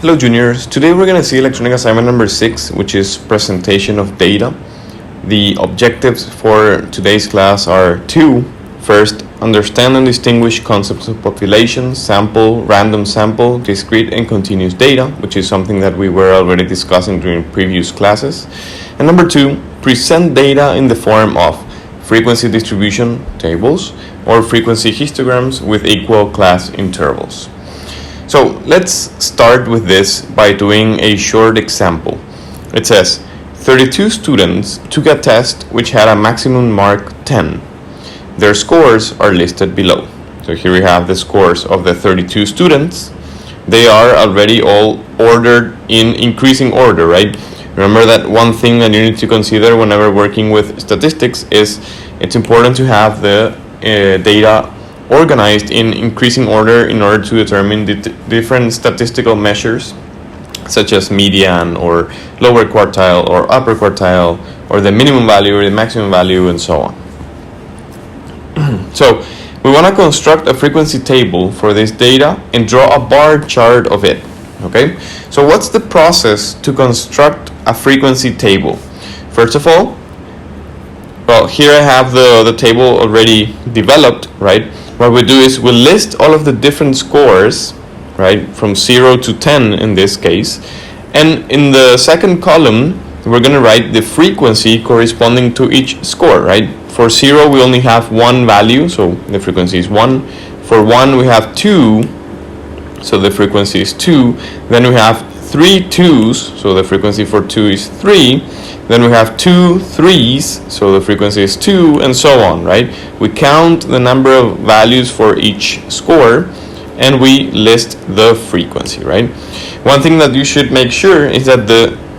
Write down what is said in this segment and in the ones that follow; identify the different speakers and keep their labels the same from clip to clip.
Speaker 1: Hello juniors, today we're going to see electronic assignment number 6, which is presentation of data. The objectives for today's class are two. First, understand and distinguish concepts of population, sample, random sample, discrete and continuous data, which is something that we were already discussing during previous classes. And number two, present data in the form of frequency distribution tables or frequency histograms with equal class intervals. So let's start with this by doing a short example. It says 32 students took a test which had a maximum mark 10. Their scores are listed below. So here we have the scores of the 32 students. They are already all ordered in increasing order, right? Remember that one thing that you need to consider whenever working with statistics is it's important to have the data organized in increasing order in order to determine the different statistical measures such as median or lower quartile or upper quartile or the minimum value or the maximum value and so on. So we want to construct a frequency table for this data and draw a bar chart of it. Okay, so what's the process to construct a frequency table? First of all, well, here I have the table already developed, right? What we do is we list all of the different scores, right, from 0 to 10 in this case, and in the second column we're going to write the frequency corresponding to each score, right? For 0 we only have one value, so the frequency is 1. For 1 we have 2, so the frequency is 2. Then we have 3 2s, so the frequency for 2 is 3. Then we have 2 3s, so the frequency is 2, and so on, right? We count the number of values for each score, and we list the frequency, right? One thing that you should make sure is that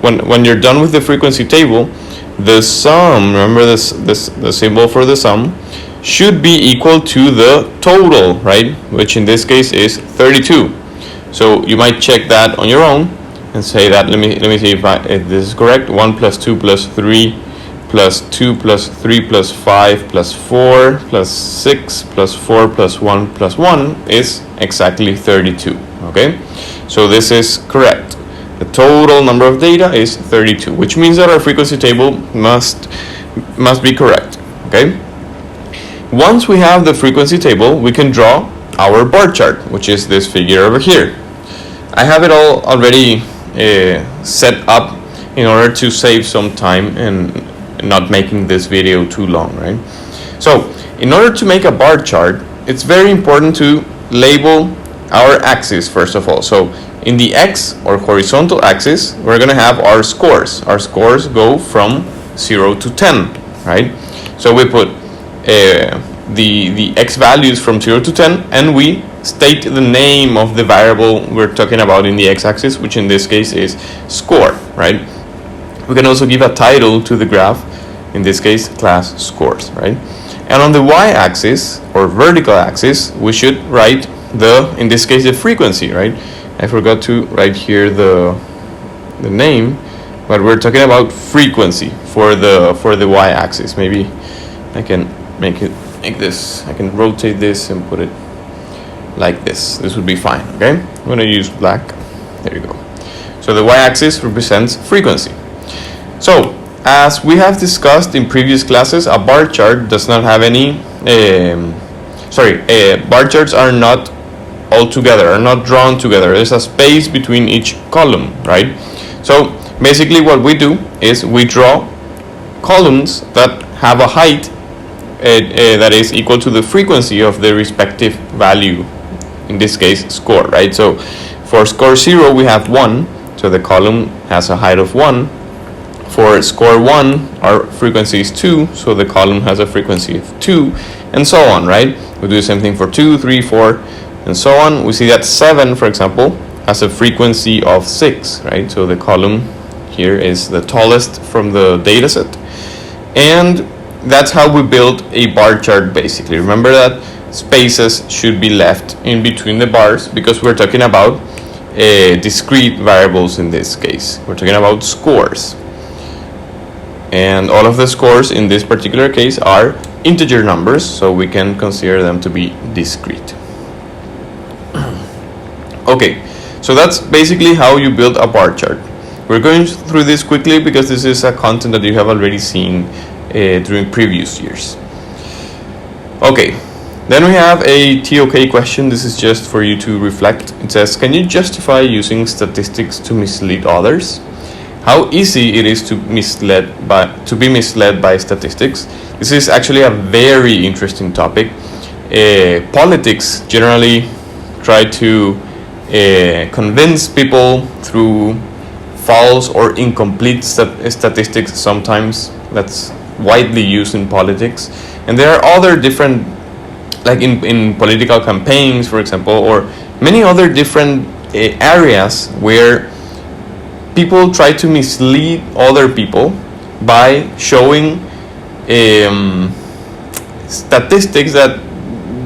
Speaker 1: when you're done with the frequency table, the sum, remember the symbol for the sum, should be equal to the total, right? Which in this case is 32. So you might check that on your own and say that, let me see if this is correct. 1 plus 2 plus 3 plus 2 plus 3 plus 5 plus 4 plus 6 plus 4 plus 1 plus 1 is exactly 32. Okay, so this is correct. The total number of data is 32, which means that our frequency table must be correct. Okay, once we have the frequency table, we can draw our bar chart, which is this figure over here. I have it all already set up in order to save some time and not making this video too long, right? So in order to make a bar chart, it's very important to label our axis first of all. So in the x or horizontal axis, we're going to have our scores. Our scores go from 0 to 10, right? So we put the x values from 0 to 10, and we state the name of the variable we're talking about in the x-axis, which in this case is score, right? We can also give a title to the graph, in this case class scores, right? And on the y-axis or vertical axis, we should write in this case the frequency, right? I forgot to write here the name, but we're talking about frequency for the y-axis. Maybe I can make this, I can rotate this and put it like this. This would be fine. Okay, I'm going to use black. There you go. So the y-axis represents frequency. So as we have discussed in previous classes, a bar chart does not have any bar charts are not all together, are not drawn together. There's a space between each column, right? So basically what we do is we draw columns that have a height that is equal to the frequency of the respective value, in this case score, right? So for score 0 we have 1, so the column has a height of 1. For score 1 our frequency is 2, so the column has a frequency of 2, and so on, right? We do the same thing for 2, 3, 4, and so on. We see that 7, for example, has a frequency of 6, right? So the column here is the tallest from the data set, and that's how we build a bar chart basically. Remember that spaces should be left in between the bars because we're talking about discrete variables in this case. We're talking about scores. And all of the scores in this particular case are integer numbers, so we can consider them to be discrete. Okay, So that's basically how you build a bar chart. We're going through this quickly because this is a content that you have already seen during previous years. Okay, then we have a TOK question. This is just for you to reflect. It says, can you justify using statistics to mislead others? How easy it is to be misled by statistics. This is actually a very interesting topic. Politics generally try to convince people through false or incomplete statistics sometimes. That's widely used in politics. And there are other different, like in political campaigns, for example, or many other different areas where people try to mislead other people by showing statistics that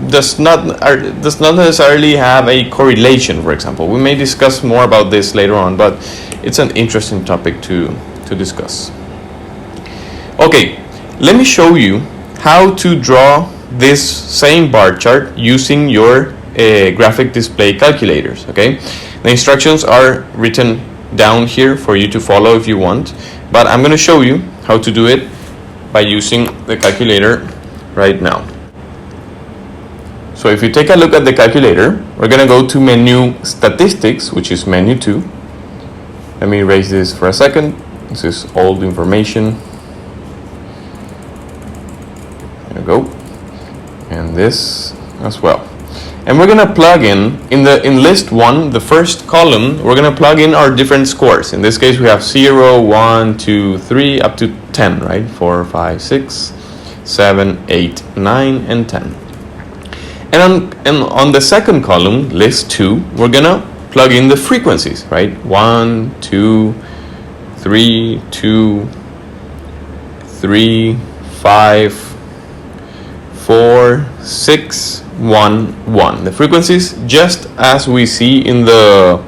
Speaker 1: does not necessarily have a correlation, for example. We may discuss more about this later on, but it's an interesting topic to discuss. Okay, let me show you how to draw this same bar chart using your graphic display calculators. Okay, the instructions are written down here for you to follow if you want, but I'm going to show you how to do it by using the calculator right now. So if you take a look at the calculator, we're going to go to menu statistics, which is menu 2. Let me erase this for a second. This is old information. There we go. And this as well. And we're going to plug in list 1, the first column, we're going to plug in our different scores. In this case, we have 0, 1, 2, 3, up to 10, right? 4, 5, 6, 7, 8, 9, and 10. And on the second column, list 2, we're going to plug in the frequencies, right? 1, 2, 3, 2, 3, 5, 4, 6, 1, 1. The frequencies just as we see in the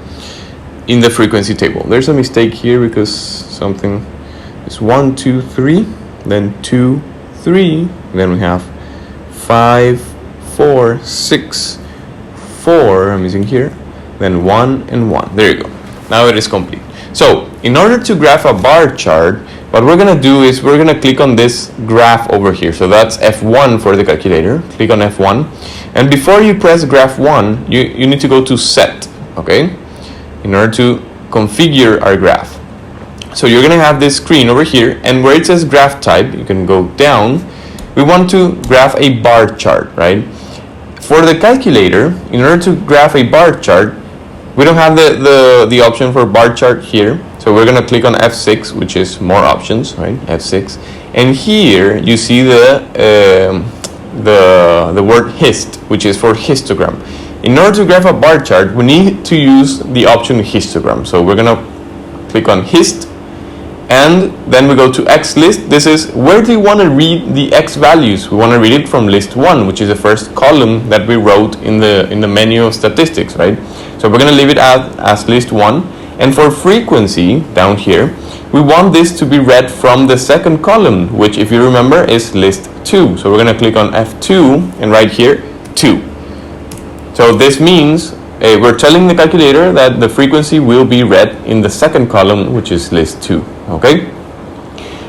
Speaker 1: frequency table. There's a mistake here because something is 1, 2, 3, then 2, 3, then we have 5, 4, 6, 4, I'm missing here, then 1 and 1. There you go. Now it is complete. So in order to graph a bar chart, what we're going to do is we're going to click on this graph over here. So that's F1 for the calculator. Click on F1. And before you press graph 1, you need to go to set, okay, in order to configure our graph. So you're going to have this screen over here, and where it says graph type, you can go down. We want to graph a bar chart, right? For the calculator, in order to graph a bar chart, we don't have the option for bar chart here. So we're going to click on F6, which is more options, right? F6. And here you see the word hist, which is for histogram. In order to graph a bar chart, we need to use the option histogram. So we're going to click on hist, and then we go to X list. This is where do you want to read the X values? We want to read it from list 1, which is the first column that we wrote in the menu of statistics, right? So we're going to leave it as list 1. And for frequency, down here, we want this to be read from the second column, which, if you remember, is list 2. So we're going to click on F2, and right here, 2. So this means we're telling the calculator that the frequency will be read in the second column, which is list 2. Okay?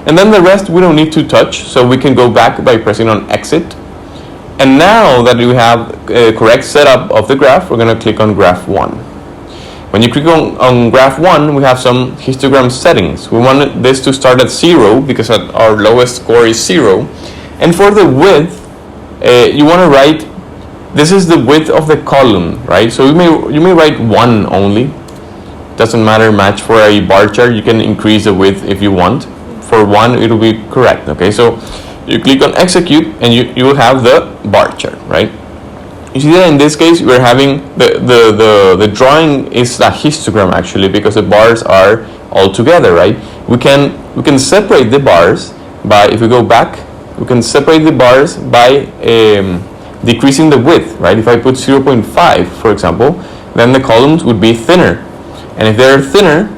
Speaker 1: And then the rest we don't need to touch, so we can go back by pressing on exit. And now that we have a correct setup of the graph, we're going to click on graph 1. When you click on graph 1, we have some histogram settings. We want this to start at 0 because our lowest score is 0. And for the width, you want to write, this is the width of the column, right? So you may write 1 only. Doesn't matter much for a bar chart. You can increase the width if you want. For 1, it will be correct. Okay, so you click on execute, and you will have the bar chart, right? You see that in this case we're having the drawing is a histogram actually, because the bars are all together, right? We can separate the bars by, if we go back, we can separate the bars by decreasing the width, right? If I put 0.5, for example, then the columns would be thinner, and if they're thinner,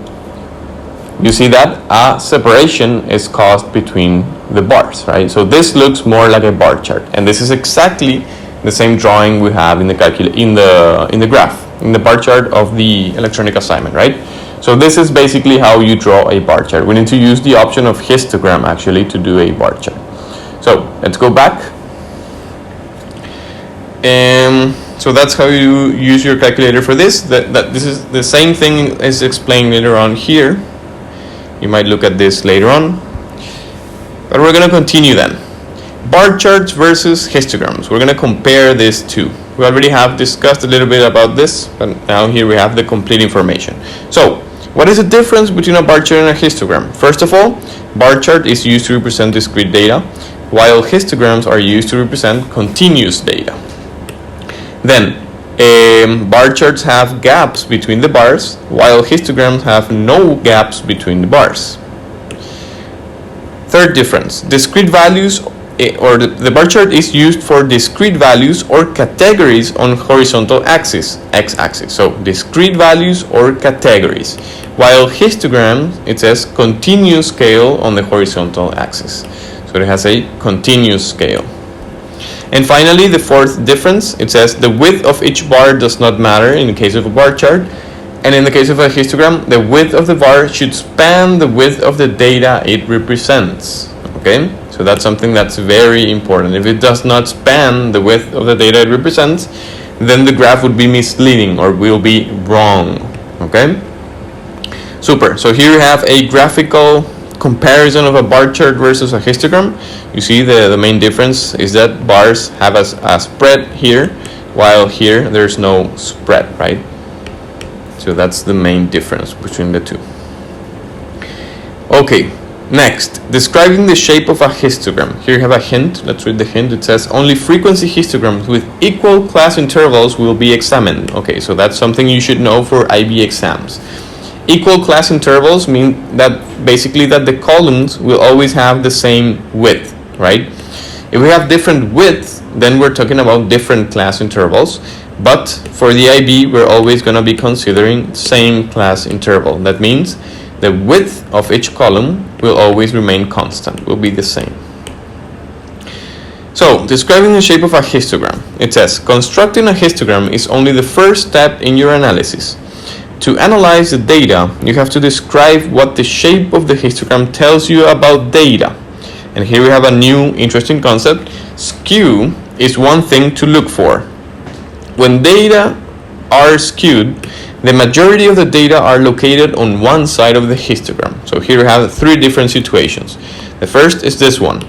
Speaker 1: you see that a separation is caused between the bars, right? So this looks more like a bar chart, and this is exactly the same drawing we have in the graph. in the bar chart of the electronic assignment, right? So this is basically how you draw a bar chart. We need to use the option of histogram actually to do a bar chart. So let's go back. So that's how you use your calculator for this. This is the same thing as explained later on here. You might look at this later on. But we're going to continue then. Bar charts versus histograms. We're going to compare these two. We already have discussed a little bit about this, but now here we have the complete information. So, what is the difference between a bar chart and a histogram? First of all, bar chart is used to represent discrete data, while histograms are used to represent continuous data. Then, bar charts have gaps between the bars, while histograms have no gaps between the bars. Third difference, discrete values, or the bar chart is used for discrete values or categories on horizontal axis, x-axis. So discrete values or categories, while histogram, it says continuous scale on the horizontal axis. So it has a continuous scale. And finally, the fourth difference, it says the width of each bar does not matter in the case of a bar chart. And in the case of a histogram, the width of the bar should span the width of the data it represents. Okay, so that's something that's very important. If it does not span the width of the data it represents, then the graph would be misleading or will be wrong. Okay, super. So here you have a graphical comparison of a bar chart versus a histogram. You see the main difference is that bars have a spread here, while here there's no spread, right? So that's the main difference between the two. Okay, next, describing the shape of a histogram. Here you have a hint. Let's read the hint. It says only frequency histograms with equal class intervals will be examined. Okay, so that's something you should know for IB exams. Equal class intervals mean that basically that the columns will always have the same width, right? If we have different widths, then we're talking about different class intervals. But for the IB, we're always going to be considering same class interval. That means the width of each column will always remain constant, will be the same. So, describing the shape of a histogram. It says, constructing a histogram is only the first step in your analysis. To analyze the data, you have to describe what the shape of the histogram tells you about data. And here we have a new interesting concept. Skew is one thing to look for. When data are skewed, the majority of the data are located on one side of the histogram. So here we have three different situations. The first is this one.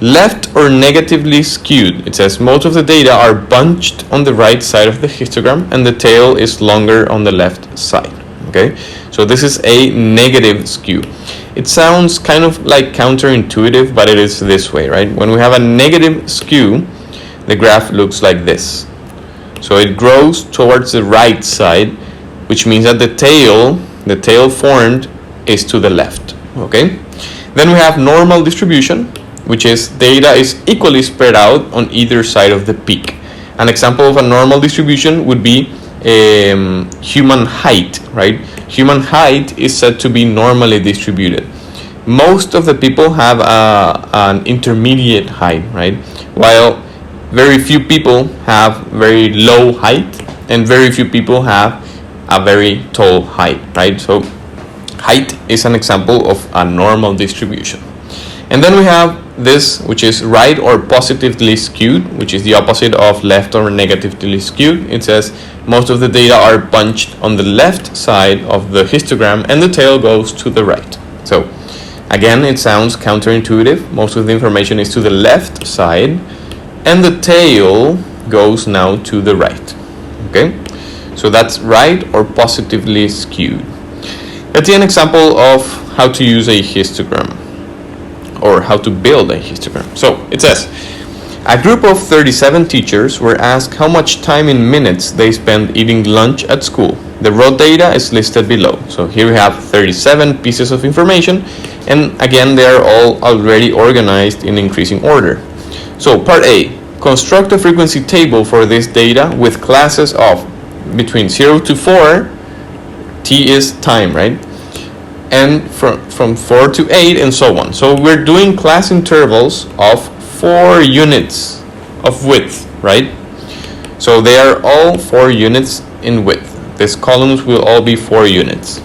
Speaker 1: Left or negatively skewed. It says most of the data are bunched on the right side of the histogram and the tail is longer on the left side. Okay, so this is a negative skew. It sounds kind of like counterintuitive, but it is this way, right? When we have a negative skew, the graph looks like this. So it grows towards the right side, which means that the tail formed is to the left. Okay. Then we have normal distribution, which is data is equally spread out on either side of the peak. An example of a normal distribution would be human height, right? Human height is said to be normally distributed. Most of the people have an intermediate height, right? While very few people have very low height and very few people have a very tall height, right? So height is an example of a normal distribution. And then we have this, which is right or positively skewed, which is the opposite of left or negatively skewed. It says most of the data are bunched on the left side of the histogram and the tail goes to the right. So again, it sounds counterintuitive. Most of the information is to the left side and the tail goes now to the right. Okay, so that's right or positively skewed. Let's see an example of how to use a histogram or how to build a histogram. So it says, a group of 37 teachers were asked how much time in minutes they spent eating lunch at school. The raw data is listed below. So here we have 37 pieces of information, and again they are all already organized in increasing order. So part A, construct a frequency table for this data with classes of between 0 to 4, T is time, right? And from 4 to 8 and so on. So we're doing class intervals of 4 units of width, right? So they are all 4 units in width. These columns will all be 4 units.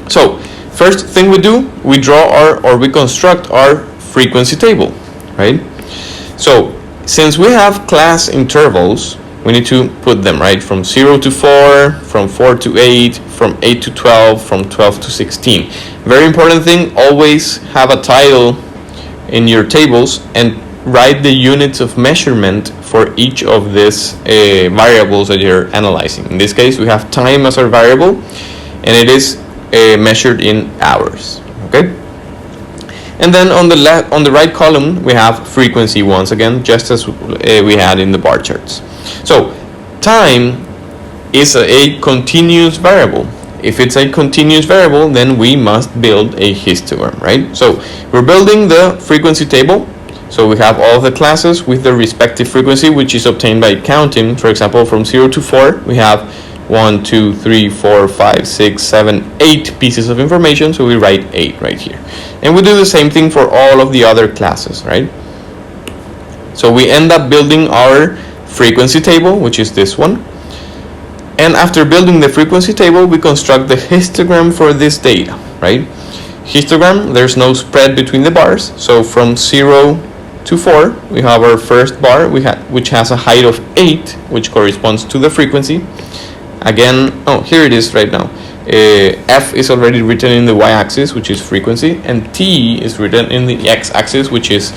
Speaker 1: So first thing we do, we draw we construct our frequency table, right? So since we have class intervals, we need to put them, right, from 0 to 4, from 4 to 8, from 8 to 12, from 12 to 16. Very important thing, always have a title in your tables and write the units of measurement for each of these variables that you're analyzing. In this case, we have time as our variable, and it is measured in hours. Okay. And then on the right column, we have frequency once again, just as we had in the bar charts. So time is a continuous variable. If it's a continuous variable, then we must build a histogram, right? So we're building the frequency table. So we have all of the classes with the respective frequency, which is obtained by counting. For example, from 0 to 4, we have 1, 2, 3, 4, 5, 6, 7, 8 pieces of information. So we write 8 right here. And we do the same thing for all of the other classes, right? So we end up building our frequency table, which is this one. And after building the frequency table, we construct the histogram for this data, right? Histogram, there's no spread between the bars. So from 0 to 4, we have our first bar, which has a height of 8, which corresponds to the frequency. Again, here it is right now. F is already written in the y-axis, which is frequency, and T is written in the x-axis, which is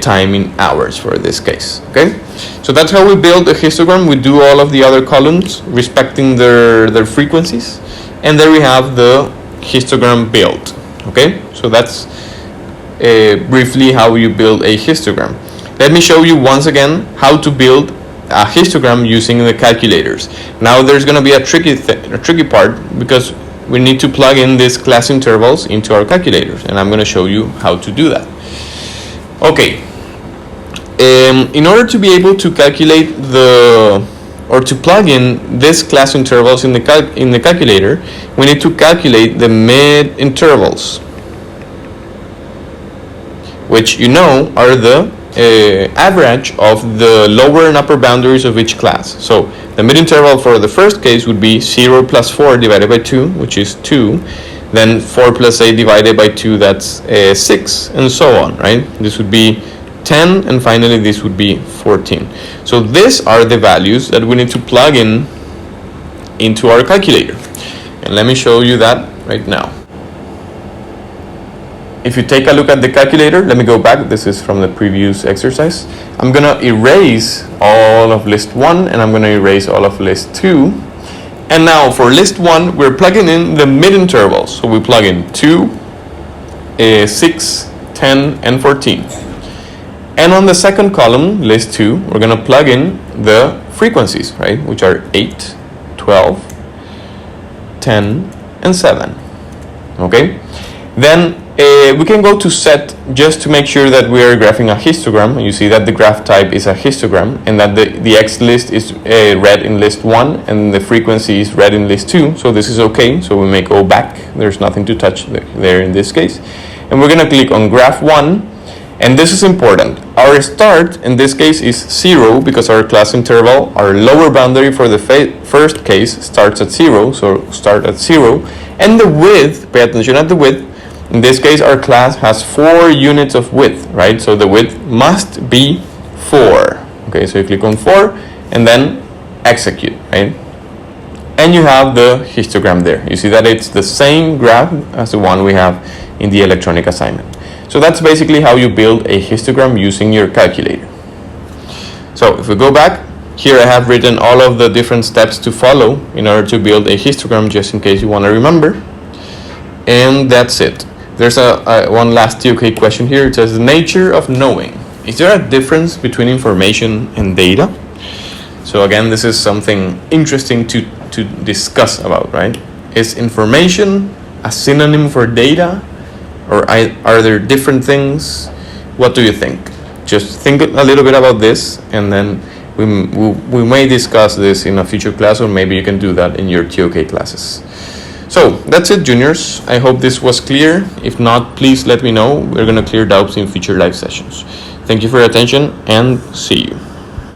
Speaker 1: time in hours for this case. Okay, so that's how we build a histogram. We do all of the other columns respecting their frequencies, and there we have the histogram built. Okay, so that's briefly how you build a histogram. Let me show you once again how to build a histogram using the calculators. Now there's going to be a tricky part, because we need to plug in these class intervals into our calculators, and I'm going to show you how to do that. Okay, in order to be able to calculate or to plug in these class intervals in the calculator, we need to calculate the mid intervals, which you know are the average of the lower and upper boundaries of each class. So the mid interval for the first case would be 0 plus 4 divided by 2, which is 2. Then 4 plus 8 divided by 2, that's 6, and so on, right? This would be 10, and finally this would be 14. So these are the values that we need to plug in into our calculator. And let me show you that right now. If you take a look at the calculator, let me go back. This is from the previous exercise. I'm going to erase all of list 1, and I'm going to erase all of list 2. And now for list 1, we're plugging in the mid intervals. So we plug in 2, 6, 10, and 14. And on the second column, list 2, we're going to plug in the frequencies, right? Which are 8, 12, 10, and 7. Okay? Then we can go to set just to make sure that we are graphing a histogram. You see that the graph type is a histogram, and that the X list is read in list 1 and the frequency is read in list 2. So this is okay. So we may go back. There's nothing to touch there in this case. And we're going to click on graph 1. And this is important. Our start in this case is 0, because our class interval, our lower boundary for the first case, starts at 0. So start at 0. And the width, pay attention at the width. In this case, our class has 4 units of width, right? So the width must be 4. Okay, so you click on 4 and then execute, right? And you have the histogram there. You see that it's the same graph as the one we have in the electronic assignment. So that's basically how you build a histogram using your calculator. So if we go back, here I have written all of the different steps to follow in order to build a histogram, just in case you want to remember. And that's it. There's one last TOK question here. It says, the nature of knowing. Is there a difference between information and data? So again, this is something interesting to discuss about, right? Is information a synonym for data? Or are there different things? What do you think? Just think a little bit about this, and then we may discuss this in a future class, or maybe you can do that in your TOK classes. So that's it, juniors. I hope this was clear. If not, please let me know. We're going to clear doubts in future live sessions. Thank you for your attention, and see you.